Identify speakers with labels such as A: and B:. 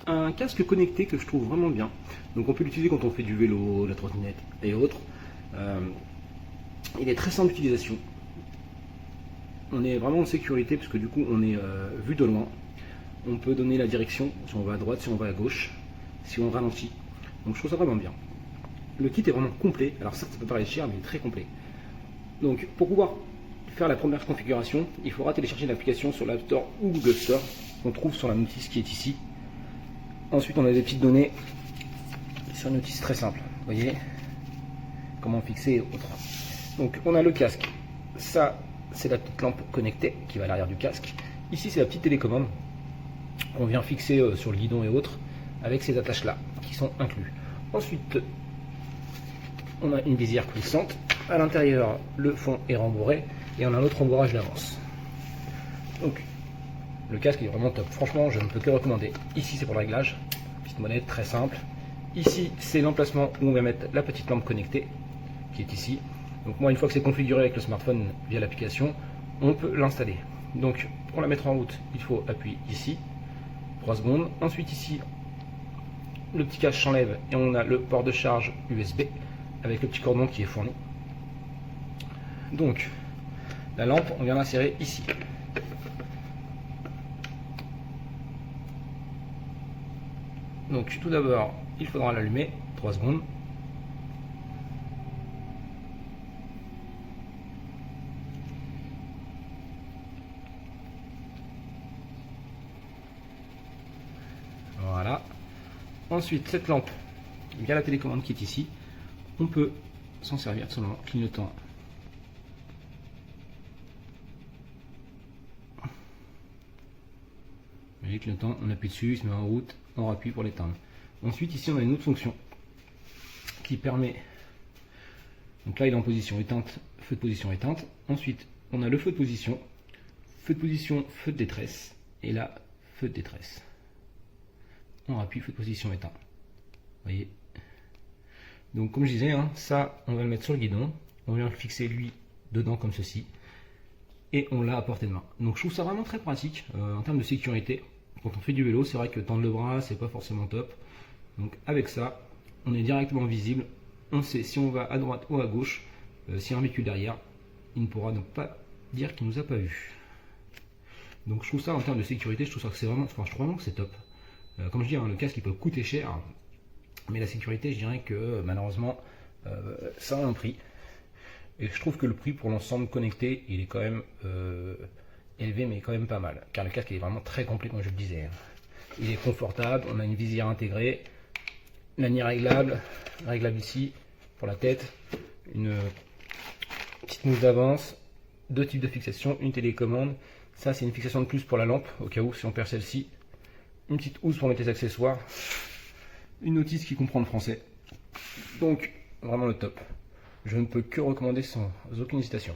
A: un casque connecté que je trouve vraiment bien. Donc on peut l'utiliser quand on fait du vélo, de la trottinette et autres. Il est très simple d'utilisation. On est vraiment en sécurité parce que du coup on est vu de loin. On peut donner la direction si on va à droite, si on va à gauche, si on ralentit. Donc je trouve ça vraiment bien. Le kit est vraiment complet. Alors certes ça peut paraître cher mais il est très complet. Donc pour pouvoir faire la première configuration, il faudra télécharger l'application sur l'App Store ou Google Store qu'on trouve sur la notice qui est ici. Ensuite on a des petites données sur une notice très simple. Vous voyez comment fixer et autres. Donc on a le casque. Ça c'est la petite lampe connectée qui va à l'arrière du casque. Ici c'est la petite télécommande qu'on vient fixer sur le guidon et autres avec ces attaches là qui sont inclus. Ensuite on a une visière coulissante. À l'intérieur le fond est rembourré et on a un autre rembourrage d'avance. Donc le casque est vraiment top. Franchement je ne peux que recommander. Ici c'est pour le réglage. Petite monnaie très simple. Ici c'est l'emplacement où on va mettre la petite lampe connectée qui est ici. Donc moi une fois que c'est configuré avec le smartphone via l'application, on peut l'installer. Donc pour la mettre en route, il faut appuyer ici, 3 secondes. Ensuite ici, le petit cache s'enlève et on a le port de charge USB avec le petit cordon qui est fourni. Donc la lampe, on vient l'insérer ici. Donc tout d'abord, il faudra l'allumer, 3 secondes. Voilà. Ensuite, cette lampe, via la télécommande qui est ici, on peut s'en servir seulement en clignotant. Vous voyez, clignotant, on appuie dessus, il se met en route, on appuie pour l'éteindre. Ensuite, ici, on a une autre fonction qui permet. Donc là, il est en position éteinte, feu de position éteinte. Ensuite, on a le feu de position, feu de détresse, et là, feu de détresse. On appuie feu de position éteint. Vous voyez. Donc comme je disais, hein, ça on va le mettre sur le guidon, on vient le fixer lui dedans comme ceci, et on l'a à portée de main. Donc je trouve ça vraiment très pratique en termes de sécurité. Quand on fait du vélo, c'est vrai que tendre le bras c'est pas forcément top. Donc avec ça, on est directement visible, on sait si on va à droite ou à gauche, s'il y a un véhicule derrière, il ne pourra donc pas dire qu'il nous a pas vu. Donc je trouve ça en termes de sécurité, je trouve ça que c'est vraiment, enfin, je trouve vraiment que c'est top. Comme je dis, hein, le casque il peut coûter cher, mais la sécurité, je dirais que malheureusement, ça a un prix. Et je trouve que le prix pour l'ensemble connecté, il est quand même élevé, mais quand même pas mal. Car le casque il est vraiment très complet, comme je le disais. Il est confortable, on a une visière intégrée, lanier réglable ici pour la tête, une petite mousse d'avance, 2 types de fixation, une télécommande. Ça, c'est une fixation de plus pour la lampe, au cas où si on perd celle-ci. Une petite housse pour mettre les accessoires, une notice qui comprend le français. Donc vraiment le top. Je ne peux que recommander sans aucune hésitation.